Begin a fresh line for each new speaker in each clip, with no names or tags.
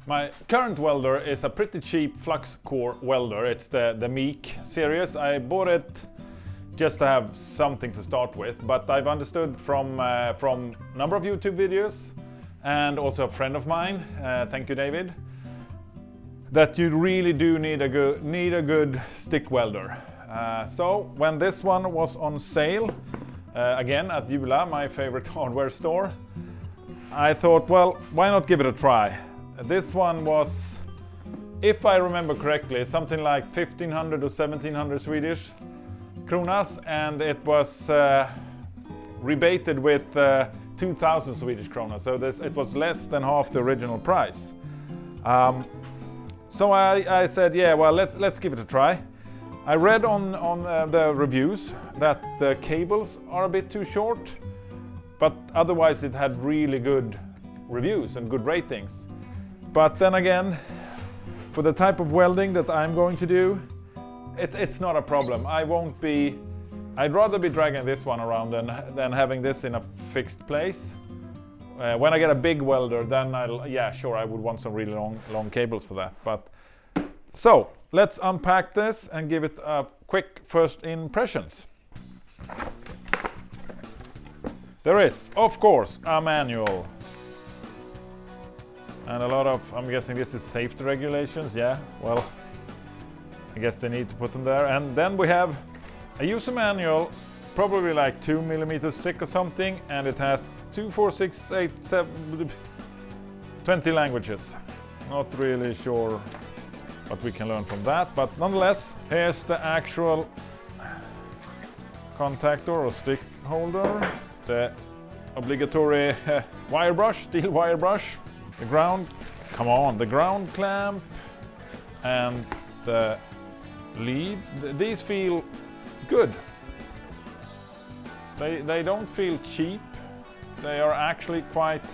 My current welder is a pretty cheap flux core welder. It's the MISC series. I bought it just to have something to start with, but I've understood from a number of YouTube videos and also a friend of mine, thank you David, that you really do need a good stick welder. So when this one was on sale, again at Jula, my favorite hardware store, I thought, well, why not give it a try? This one was, if I remember correctly, something like 1500 or 1700 Swedish kronas, and it was rebated with 2000 Swedish kronas, so it was less than half the original price. So I said, yeah, well, let's give it a try. I read on the reviews that the cables are a bit too short, but otherwise it had really good reviews and good ratings. But then again, for the type of welding that I'm going to do, it's not a problem. I'd rather be dragging this one around than having this in a fixed place. When I get a big welder, then I would want some really long cables for that. But so let's unpack this and give it a quick first impressions. There is, of course, a manual. And a lot of, I'm guessing this is safety regulations, yeah, well, I guess they need to put them there. And then we have a user manual, probably like 2 millimeters thick or something, and it has 2, 4, 6, 8, 7, 20 languages. Not really sure what we can learn from that, but nonetheless, here's the actual contactor or stick holder, the obligatory wire brush, steel wire brush, the ground clamp, and the leads. These feel good. They don't feel cheap. They are actually quite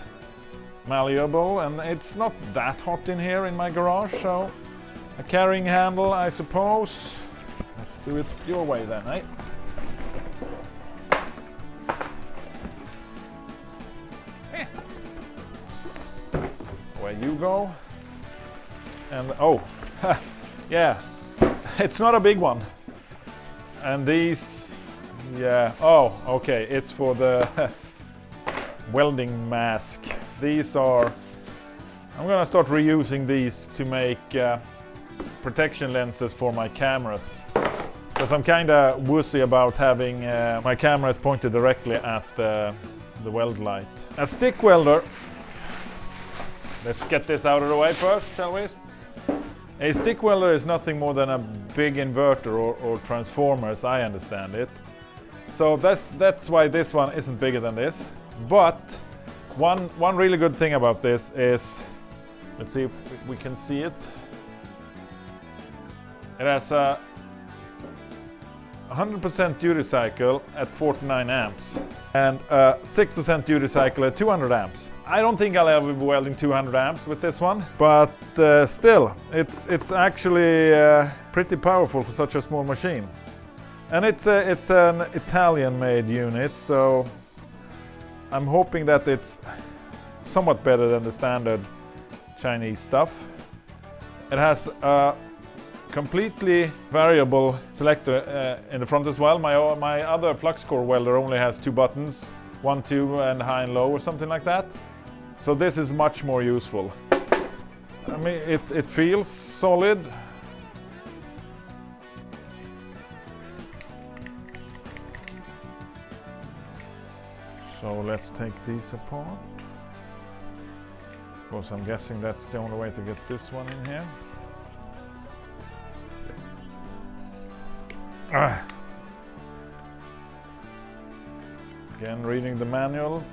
malleable, and it's not that hot in here in my garage, so a carrying handle, I suppose. Let's do it your way then, eh? Where you go. And oh, yeah, it's not a big one. And these, yeah, oh, okay, it's for the welding mask. These are, I'm gonna start reusing these to make protection lenses for my cameras, because I'm kinda wussy about having my cameras pointed directly at the weld light. A stick welder, let's get this out of the way first, shall we? A stick welder is nothing more than a big inverter or transformer, as I understand it. So that's why this one isn't bigger than this. But one really good thing about this is, let's see if we can see it. It has a 100% duty cycle at 49 amps and a 6% duty cycle at 200 amps. I don't think I'll ever be welding 200 amps with this one, but still, it's actually pretty powerful for such a small machine. And it's an Italian-made unit, so I'm hoping that it's somewhat better than the standard Chinese stuff. It has a completely variable selector in the front as well. My other flux core welder only has 2 buttons, 1, 2, and high and low or something like that. So this is much more useful. I mean, it feels solid. So let's take these apart. Of course, I'm guessing that's the only way to get this one in here. Again, reading the manual.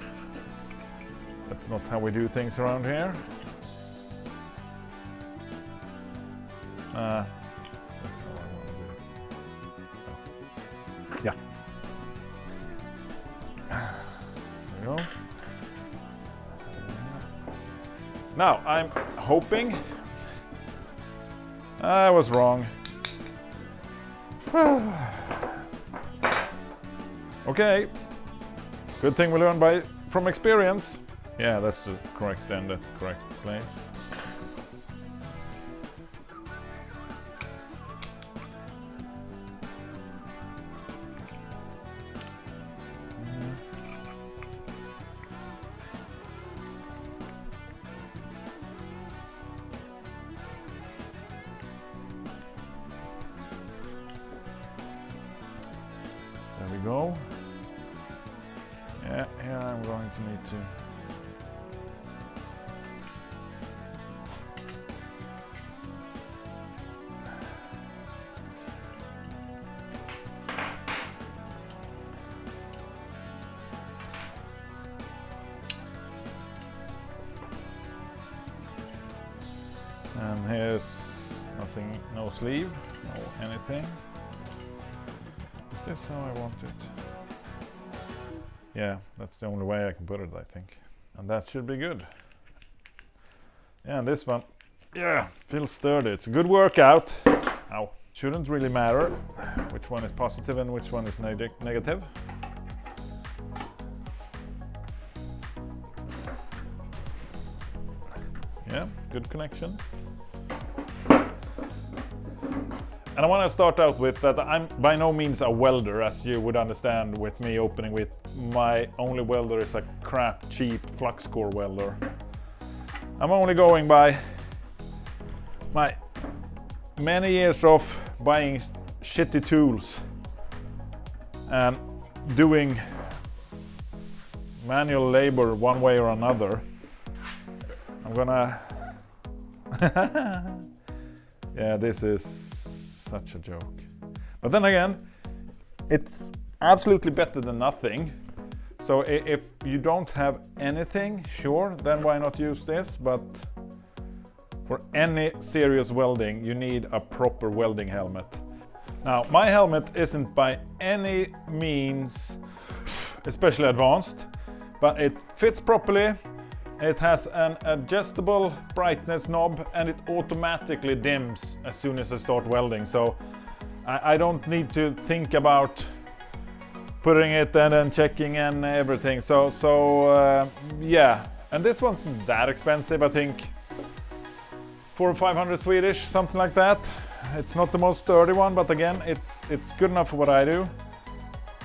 That's not how we do things around here. That's how I want to do it. Yeah. There we go. Now, I'm hoping I was wrong. Okay. Good thing we learned from experience. Yeah, that's the correct end at the correct place. go. Yeah, here I'm going to need to. And here's nothing, no sleeve, no anything. Is this how I want it? Yeah, that's the only way I can put it, I think. And that should be good. Yeah, and this one, yeah, feels sturdy. It's a good workout. Ow. Shouldn't really matter which one is positive and which one is negative. Yeah, good connection. And I want to start out with that I'm by no means a welder, as you would understand with me opening with my only welder is a crap, cheap flux core welder. I'm only going by my many years of buying shitty tools and doing manual labor one way or another. I'm gonna... Yeah, this is such a joke. But then again, it's absolutely better than nothing. So if you don't have anything, sure, then why not use this? But for any serious welding, you need a proper welding helmet. Now, my helmet isn't by any means especially advanced, but it fits properly. It has an adjustable brightness knob and it automatically dims as soon as I start welding. So I don't need to think about putting it and then checking and everything. So yeah, and this one's not that expensive, I think 400 or 500 Swedish, something like that. It's not the most sturdy one, but again, it's good enough for what I do.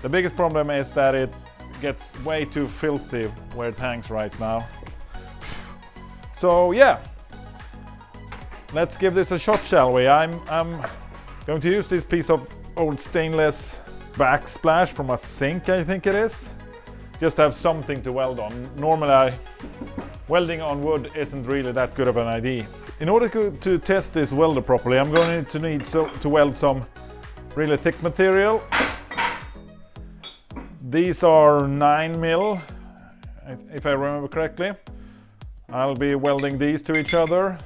The biggest problem is that it gets way too filthy where it hangs right now. So yeah, let's give this a shot, shall we? I'm going to use this piece of old stainless backsplash from a sink, I think it is. Just to have something to weld on. Normally, welding on wood isn't really that good of an idea. In order to test this welder properly, I'm going to need to weld some really thick material. These are 9mm, if I remember correctly. I'll be welding these to each other,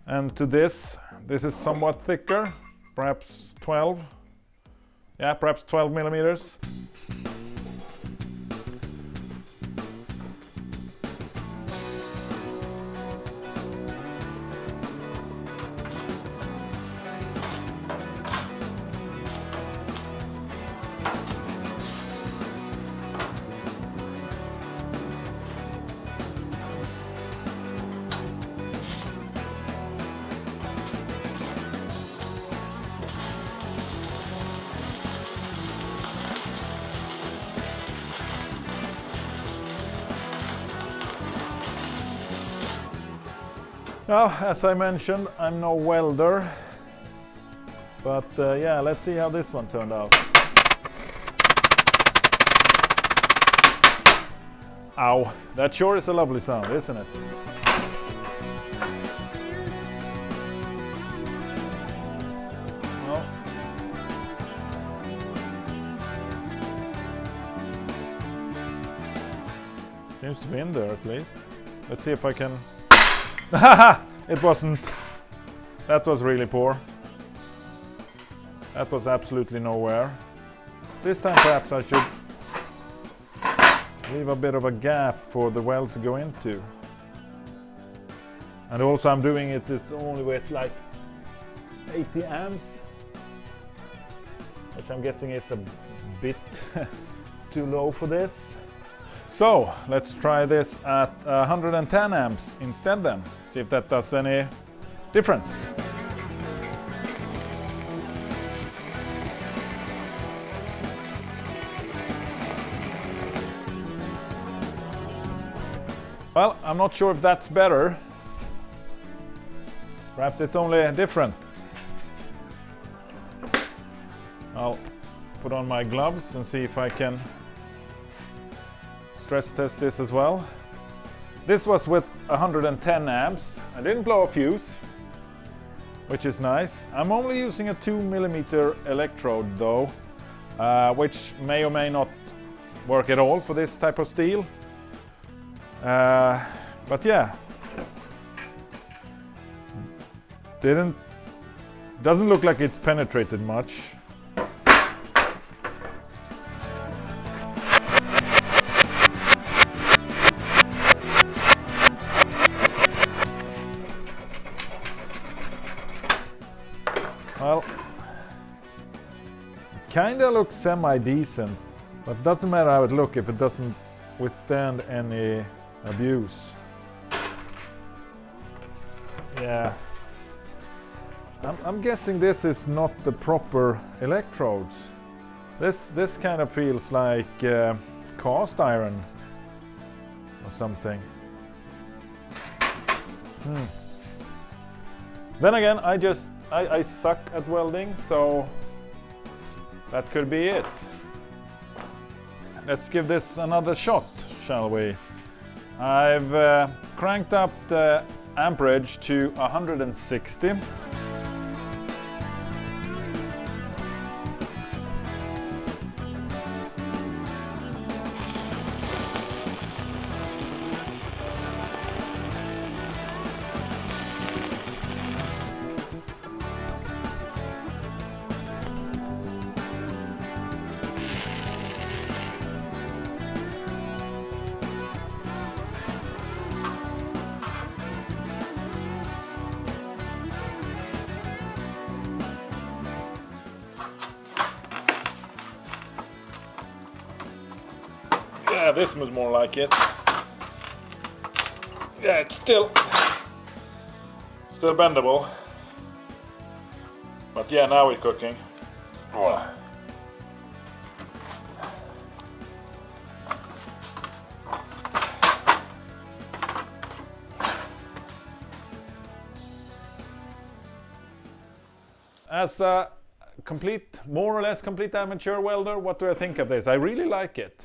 and to this is somewhat thicker, perhaps 12. Yeah, perhaps 12 millimeters. Now, as I mentioned, I'm no welder, but yeah, let's see how this one turned out. Ow, that sure is a lovely sound, isn't it? Well, seems to be in there at least. Let's see if I can... It wasn't. That was really poor. That was absolutely nowhere. This time perhaps I should leave a bit of a gap for the weld to go into. And also I'm doing it only with like 80 amps, which I'm guessing is a bit too low for this. So let's try this at 110 amps instead then. See if that does any difference. Well, I'm not sure if that's better. Perhaps it's only different. I'll put on my gloves and see if I can stress test this as well. This was with 110 amps. I didn't blow a fuse, which is nice. I'm only using a 2mm electrode though, which may or may not work at all for this type of steel. But yeah, doesn't look like it's penetrated much. Well, kinda looks semi-decent, but doesn't matter how it looks if it doesn't withstand any abuse. Yeah, I'm guessing this is not the proper electrodes. This kind of feels like cast iron or something. Then again, I suck at welding, so that could be it. Let's give this another shot, shall we? I've cranked up the amperage to 160. Yeah, this was more like it. Yeah, it's still bendable. But yeah, now we're cooking. Oh. As a more or less complete amateur welder, what do I think of this? I really like it.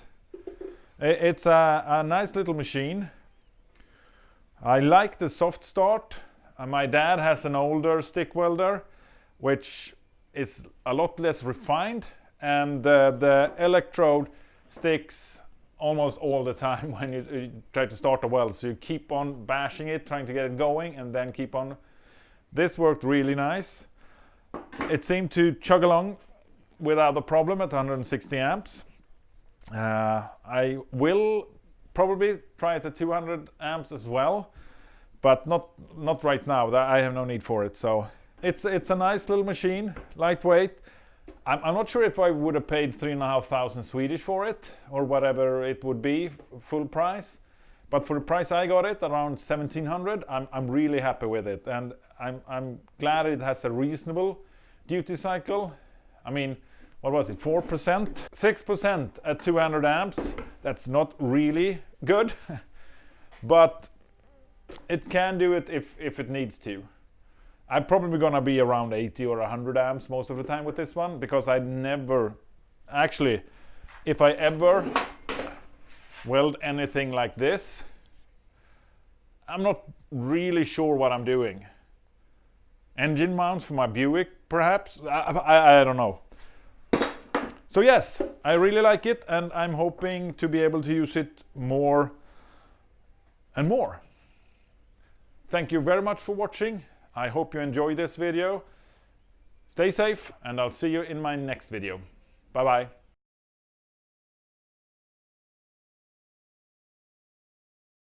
It's a nice little machine. I like the soft start. My dad has an older stick welder, which is a lot less refined, and the electrode sticks almost all the time when you try to start a weld. So you keep on bashing it, trying to get it going, and then keep on. This worked really nice. It seemed to chug along without a problem at 160 amps. I will probably try it at 200 amps as well, but not right now. I have no need for it. So it's a nice little machine, lightweight. I'm not sure if I would have paid 3,500 Swedish for it or whatever it would be full price, but for the price I got it, around 1,700, I'm really happy with it, and I'm glad it has a reasonable duty cycle. I mean, what was it, 4%? 6% at 200 amps. That's not really good, but it can do it if it needs to. I'm probably gonna be around 80 or 100 amps most of the time with this one, because I never, actually, if I ever weld anything like this, I'm not really sure what I'm doing. Engine mounts for my Buick, perhaps? I don't know. So yes, I really like it, and I'm hoping to be able to use it more and more. Thank you very much for watching. I hope you enjoyed this video. Stay safe, and I'll see you in my next video. Bye bye.